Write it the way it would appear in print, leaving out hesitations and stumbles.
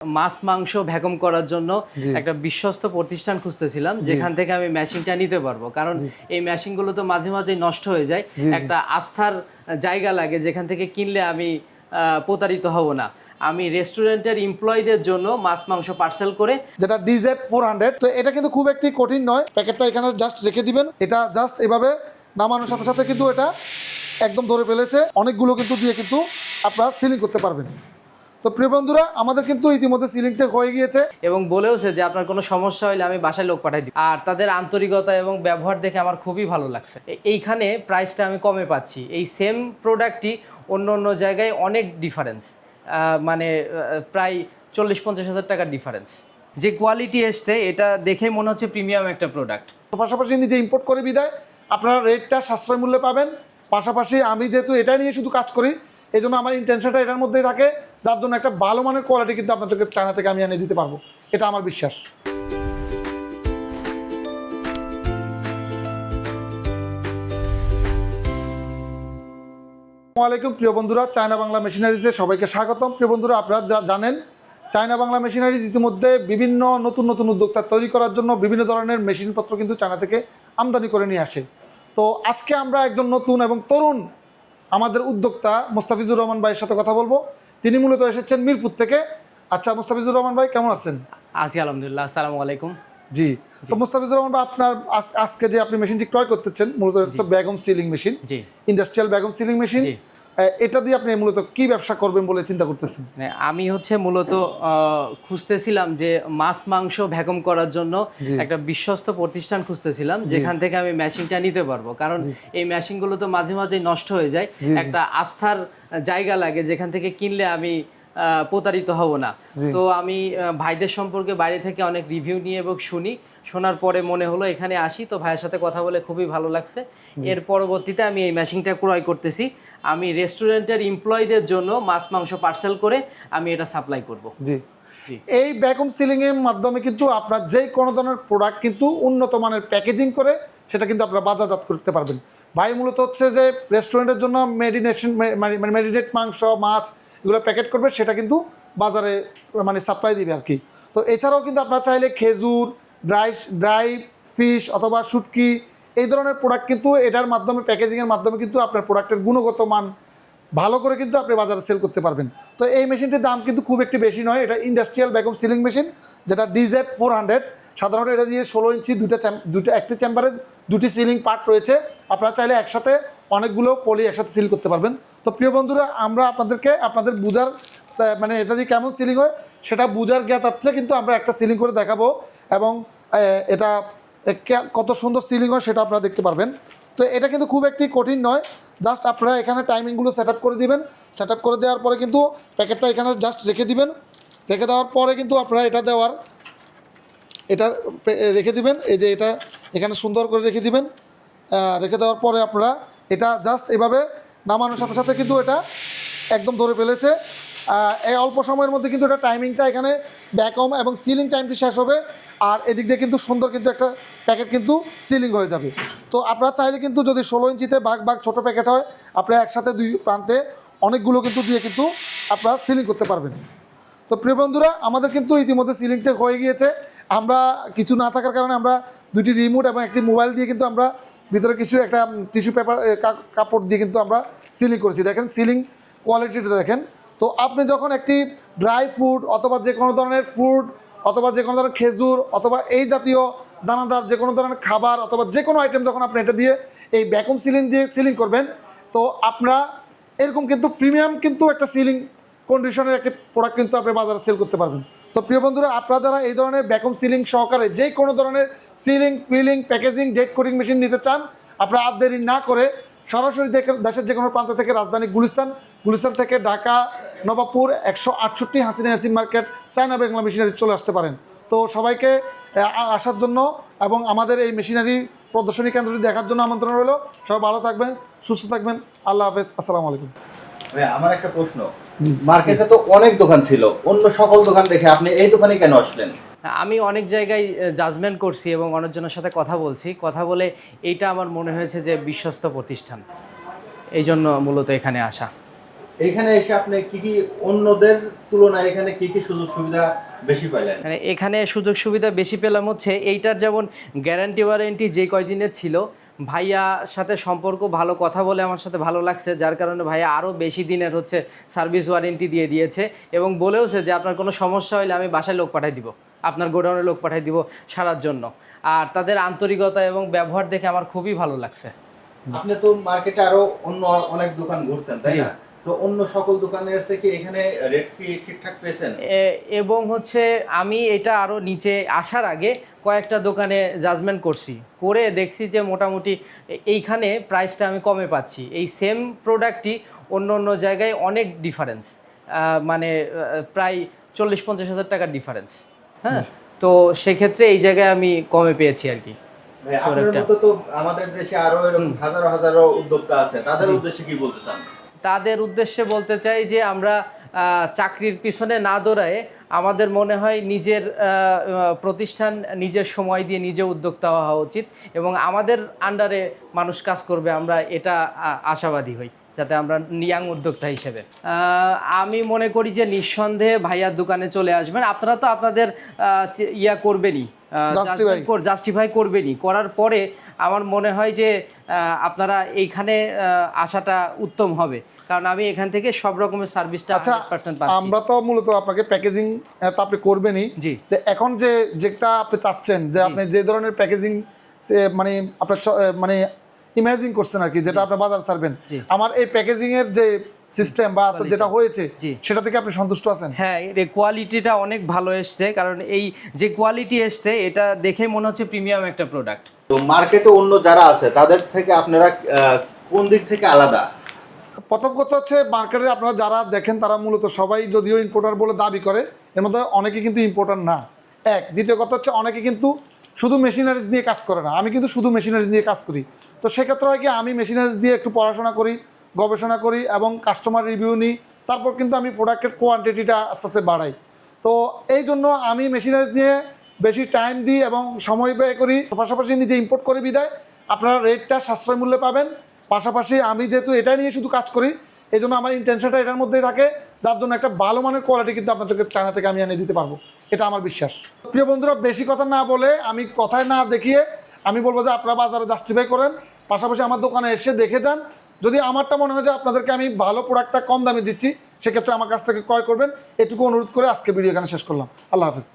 মাছ মাংস ভ্যাকুম করার জন্য একটা বিশ্বস্ত প্রতিষ্ঠান খুঁজতেছিলাম যেখান থেকে আমি মেশিনটা নিতে পারবো, কারণ এই মেশিনগুলো তো মাঝে মাঝে নষ্ট হয়ে যায়। একটা আস্থার জায়গা লাগে যেখান থেকে কিনলে আমি প্রতারিত হব না। আমি রেস্টুরেন্টের এমপ্লয়ীদের জন্য মাছ মাংস পার্সেল করে, যেটা DZ400, তো এটা কিন্তু খুব একটি কঠিন নয়। প্যাকেটটা এখানে জাস্ট রেখে দিবেন, এটা জাস্ট এভাবে নামানোর সাথে সাথে কিন্তু এটা একদম ধরে ফেলেছে। অনেকগুলো কিন্তু দিয়ে কিন্তু আপনারা সিলিং করতে পারবেন। তো প্রিয় বন্ধুরা, আমাদের কিন্তু ইতিমধ্যে সিলিংটা হয়ে গিয়েছে এবং বলেওছে যে আপনার কোনো সমস্যা হলে আমি বাসায় লোক পাঠাই দিই। আর তাদের আন্তরিকতা এবং ব্যবহার দেখে আমার খুবই ভালো লাগছে। এইখানে প্রাইসটা আমি কমে পাচ্ছি। এই সেম প্রোডাক্টটি অন্য অন্য জায়গায় অনেক ডিফারেন্স, মানে প্রায় 40-50 হাজার টাকার ডিফারেন্স। যে কোয়ালিটি এসছে এটা দেখেই মনে হচ্ছে প্রিমিয়াম একটা প্রোডাক্ট। পাশাপাশি নিজে ইম্পোর্ট করে বিদায় আপনারা রেটটা সাশ্রয় মূল্যে পাবেন। পাশাপাশি আমি যেহেতু এটা নিয়ে শুধু কাজ করি, এই জন্য আমার ইন্টেনশনটা এটার মধ্যেই থাকে, যার জন্য একটা ভালো মানের কোয়ালিটি কিন্তু আপনাদেরকে চায়না থেকে আমি এনে দিতে পারবো, এটা আমার বিশ্বাস। আসসালামু আলাইকুম প্রিয় বন্ধুরা, চায়না বাংলা মেশিনারিজে সবাইকে স্বাগতম। প্রিয় বন্ধুরা, আপনারা জানেন চায়না বাংলা মেশিনারিজ ইতিমধ্যে বিভিন্ন নতুন নতুন উদ্যোক্তা তৈরি করার জন্য বিভিন্ন ধরনের মেশিনপত্র কিন্তু চায়না থেকে আমদানি করে নিয়ে আসে। তো আজকে আমরা একজন নতুন এবং তরুণ আমাদের উদ্যোক্তা মোস্তাফিজুর রহমান ভাইয়ের সাথে কথা বলবো। তিনি মূলত এসেছেন মিরপুর থেকে। আচ্ছা মোস্তাফিজুর রহমান ভাই, কেমন আছেন? আছি আলহামদুলিল্লাহ। আসসালামু আলাইকুম। জি, তো মোস্তাফিজুর রহমান ভাই, আপনার আজকে যে আপনি মেশিনটি ক্রয় করতেছেন মূলত হচ্ছে Begum sealing machine, industrial Begum sealing machine. এটা দিয়ে আপনি মূলত কি ব্যবসা করবেন বলে চিন্তা করতেছেন? আমি মূলত খুঁজতেছিলাম যে মাছ মাংস ভ্যাকুম করার জন্য একটা বিশ্বস্ত প্রতিষ্ঠান খুঁজতেছিলাম যেখান থেকে আমি মেশিনটা নিতে পারবো, কারণ এই মেশিনগুলো তো মাঝে মাঝে নষ্ট হয়ে যায়। একটা আস্থার জায়গা লাগে যেখান থেকে কিনলে আমি প্রতারিত হব না। তো আমি ভাইদের সম্পর্কে বাইরে থেকে অনেক রিভিউ নিয়ে এবং শোনার পরে মনে হলো এখানে আসি। তো ভাইয়ের সাথে কথা বলে খুবই ভালো লাগছে। এর পরবর্তীতে আমি এই মেশিনটা ক্রয় করতেছি। আমি রেস্টুরেন্টের এমপ্লয়ীদের জন্য মাছ মাংস পার্সেল করে আমি এটা সাপ্লাই করব। জি, এই ভ্যাকুম সিলিং এর মাধ্যমে কিন্তু আপনার যে কোনো ধরনের প্রোডাক্ট কিন্তু উন্নত মানের প্যাকেজিং করে সেটা কিন্তু আপনারা বাজারজাত করতে পারবেন। ভাই মূলত হচ্ছে যে রেস্টুরেন্টের জন্য মেরিনেট মাংস মাছ এগুলো প্যাকেট করবে, সেটা কিন্তু বাজারে মানে সাপ্লাই দিবে আর কি। তো এছাড়াও কিন্তু আপনারা চাইলে খেজুর, ড্রাই ফিশ অথবা শুটকি এই ধরনের প্রোডাক্ট কিন্তু এটার মাধ্যমে প্যাকেজিংয়ের মাধ্যমে কিন্তু আপনার প্রোডাক্টের গুণগত মান ভালো করে কিন্তু আপনি বাজারে সেল করতে পারবেন। তো এই মেশিনটির দাম কিন্তু খুব একটি বেশি নয়। এটা ইন্ডাস্ট্রিয়াল ভ্যাকুম সিলিং মেশিন, যেটা DZ400। সাধারণত এটা দিয়ে 16 ইঞ্চি একটি চেম্বারে দুটি সিলিং পার্ট রয়েছে। আপনারা চাইলে একসাথে অনেকগুলো ফলি একসাথে সিল করতে পারবেন। তো প্রিয় বন্ধুরা, আমরা আপনাদেরকে আপনাদের বুঝার মানে এটা দিয়ে কেমন সিলিং হয় সেটা বুঝার জ্ঞাতার্থে কিন্তু আমরা একটা সিলিং করে দেখাবো, এবং এটা কত সুন্দর সিলিং হয় সেটা আপনারা দেখতে পারবেন। তো এটা কিন্তু খুব একটি কঠিন নয়। জাস্ট আপনারা এখানে টাইমিংগুলো সেট আপ করে দিবেন। সেট আপ করে দেওয়ার পরে কিন্তু প্যাকেটটা এখানে জাস্ট রেখে দিবেন। রেখে দেওয়ার পরে কিন্তু আপনারা এটা রেখে দিবেন। এই যে এটা এখানে সুন্দর করে রেখে দিবেন। রেখে দেওয়ার পরে আপনারা এটা জাস্ট এভাবে নামানোর সাথে সাথে কিন্তু এটা একদম ধরে ফেলেছে। এই অল্প সময়ের মধ্যে কিন্তু এটা টাইমিংটা এখানে ভ্যাকুম এবং সিলিং টাইমটি শেষ হবে। আর এদিক দিয়ে কিন্তু সুন্দর কিন্তু একটা প্যাকেট কিন্তু সিলিং হয়ে যাবে। তো আপনারা চাইলে কিন্তু যদি 16 ইঞ্চিতে ভাগ ছোটো প্যাকেট হয়, আপনারা একসাথে দুই প্রান্তে অনেকগুলো কিন্তু দিয়ে কিন্তু আপনারা সিলিং করতে পারবেন। তো প্রিয় বন্ধুরা, আমাদের কিন্তু ইতিমধ্যে সিলিংটা হয়ে গিয়েছে। আমরা কিছু না থাকার কারণে আমরা দুটি রিমোট এবং একটি মোবাইল দিয়ে কিন্তু আমরা ভিতরে কিছু একটা টিস্যু পেপার কাপড় দিয়ে কিন্তু আমরা সিলিং করেছি। দেখেন সিলিং কোয়ালিটিটা দেখেন। তো আপনি যখন একটি ড্রাই ফুড অথবা যে কোনো ধরনের ফুড অথবা যে কোনো ধরনের খেজুর অথবা এই জাতীয় দানাদার যে কোনো ধরনের খাবার অথবা যে কোনো আইটেম যখন আপনি এটা দিয়ে এই ভ্যাকুম সিলিং দিয়ে সিলিং করবেন, তো আপনারা এরকম কিন্তু প্রিমিয়াম কিন্তু একটা সিলিং কন্ডিশনের একটি প্রোডাক্ট কিন্তু আপনি বাজারে সেল করতে পারবেন। তো প্রিয় বন্ধুরা, আপনারা যারা এই ধরনের ভ্যাকুম সিলিং সহকারে যে কোনো ধরনের sealing filling packaging date coding machine নিতে চান, আপনারা আর দেরি না করে সরাসরি দেশের যে কোনো প্রান্ত থেকে রাজধানী গুলিস্তান থেকে Dhaka Nawabpur 168 Hasina Yasin market China Bangla machinery চলে আসতে পারেন। তো সবাইকে আসার জন্য এবং আমাদের এই মেশিনারি প্রদর্শনী কেন্দ্রটি দেখার জন্য আমন্ত্রণ রইল। সবাই ভালো থাকবেন, সুস্থ থাকবেন। আল্লাহ হাফেজ, আসসালামু আলাইকুম। আমার একটা প্রশ্ন, মার্কেটে তো অনেক দোকান ছিল, অন্য সকল দোকান দেখে আপনি এই দোকানে কেন আসলেন? আমি অনেক জায়গায় জাজমেন্ট করছি এবং অনেকজনের সাথে কথা বলে এইটা আমার মনে হয়েছে যে বিশ্বস্ত প্রতিষ্ঠান, এই জন্য মূলত এখানে আসা। এখানে এসে আপনি কি কি অন্যদের তুলনায় এখানে কি কি সুযোগ সুবিধা বেশি পাইলেন? মানে এখানে সুযোগ সুবিধা বেশি পেলাম হচ্ছে এইটার যেমন গ্যারান্টি ওয়ারেন্টি যে কয়দিনের ছিল, ভাইয়ার সাথে সম্পর্ক ভালো, কথা বলে আমার সাথে ভালো লাগছে, যার কারণে ভাইয়া আরও বেশি দিনের হচ্ছে সার্ভিস ওয়ারেন্টি দিয়ে দিয়েছে এবং বলেওছে যে আপনার কোনো সমস্যা হলে আমি বাসায় লোক পাঠাই দিব, আপনার গোডাউনে লোক পাঠাই দিব সারার জন্য। আর তাদের আন্তরিকতা এবং ব্যবহার দেখে আমার খুবই ভালো লাগছে। আপনি তো মার্কেটে আরো অন্য অনেক দোকান ঘুরছেন, তাই জি। না? তো অন্য সকল দোকানের থেকে এখানে রেট কি ঠিকঠাক পেয়েছেন? এবং হচ্ছে আমি এটা আরও নিচে আসার আগে কয়েকটা দোকানে জাজমেন্ট করছি, করে দেখছি যে মোটামুটি এইখানে প্রাইসটা আমি কমে পাচ্ছি। এই সেম প্রোডাক্টটি অন্য অন্য জায়গায় অনেক ডিফারেন্স, মানে প্রায় 40-50 হাজার টাকার ডিফারেন্স। হ্যাঁ, তো সেক্ষেত্রে এই জায়গায় আমি কমে পেয়েছি আর কি। ভাই আপনার মতো তো আমাদের দেশে আরো এরকম হাজারো হাজারো উদ্যোক্তা আছে, তাদের উদ্দেশ্যে কি বলতে চান? তাদের উদ্দেশ্যে বলতে চাই যে আমরা চাকরির পিছনে না দৌড়ায় আমাদের মনে হয় নিজের প্রতিষ্ঠান, নিজের সময় দিয়ে নিজে উদ্যোক্তা হওয়া উচিত এবং আমাদের আন্ডারে মানুষ কাজ করবে, আমরা এটা আশাবাদী হই, যাতে আমরা ইয়াং উদ্যোক্তা হিসেবে। আমি মনে করি যে নিঃসন্দেহে ভাইয়ার দোকানে চলে আসবেন। আপনারা তো আপনাদের ইয়া করবেনই, জাস্টিফাই করবেনই, করার পরে আমার মনে হয় যে আপনারা এইখানে আসাটা উত্তম হবে, কারণ আমি এখান থেকে সব রকমের সার্ভিসটা 100% পাচ্ছি। আমরা তো মূলত আপনাকে প্যাকেজিং তো আপনি করবেনই। জি। তো এখন যেটা আপনি চাচ্ছেন যে আপনি যে ধরনের প্যাকেজিং মানে আপনার মানে ইমাজিন করছেন আর কি, যেটা আপনি বাজার ছাড়বেন, আমার এই প্যাকেজিং এর যে সিস্টেম বা যেটা হয়েছে সেটা থেকে আপনি সন্তুষ্ট আছেন? হ্যাঁ, এর কোয়ালিটিটা অনেক ভালো এসছে, কারণ এই যে কোয়ালিটি এসছে এটা দেখে মনে হচ্ছে প্রিমিয়াম একটা প্রোডাক্ট। তো মার্কেটে অন্য যারা আছে তাদের থেকে আপনারা কোন দিক থেকে আলাদা? প্রথম কথা হচ্ছে মার্কেটে আপনারা যারা দেখেন তারা মূলত সবাই যদিও ইম্পোর্টার বলে দাবি করে, এর মধ্যে অনেকে কিন্তু ইম্পোর্টার না। দ্বিতীয় কথা হচ্ছে অনেকে কিন্তু শুধু মেশিনারিজ নিয়ে কাজ করে না, আমি কিন্তু শুধু মেশিনারিজ নিয়ে কাজ করি। তো সেক্ষেত্রে হয় কি, আমি মেশিনারিজ দিয়ে একটু পড়াশোনা করি, গবেষণা করি এবং কাস্টমার রিভিউ নিই, তারপর কিন্তু আমি প্রোডাক্টের কোয়ান্টিটিটা আস্তে আস্তে বাড়াই। তো এই জন্য আমি মেশিনারিজ নিয়ে বেশি টাইম দিই এবং সময় ব্যয় করি, পাশাপাশি নিজে ইম্পোর্ট করি, বিদায় আপনারা রেটটা সাশ্রয় মূল্যে পাবেন। পাশাপাশি আমি যেহেতু এটা নিয়ে শুধু কাজ করি, এই জন্য আমার ইন্টেনশনটা এটার মধ্যেই থাকে, যার জন্য একটা ভালো মানের কোয়ালিটি কিন্তু আপনাদেরকে চায়না থেকে আমি এনে দিতে পারবো, এটা আমার বিশ্বাস। প্রিয় বন্ধুরা, বেশি কথা না বলে, আমি কথায় না দেখিয়ে আমি বলবো যে আপনারা বাজারে জাস্টিফাই করেন, পাশাপাশি আমার দোকানে এসে দেখে যান। যদি আমারটা মনে হয় যে আপনাদেরকে আমি ভালো প্রোডাক্টটা কম দামে দিচ্ছি, সেক্ষেত্রে আমার কাছ থেকে ক্রয় করবেন। এটুকু অনুরোধ করে আজকে ভিডিও এখানে শেষ করলাম। আল্লাহ হাফিজ।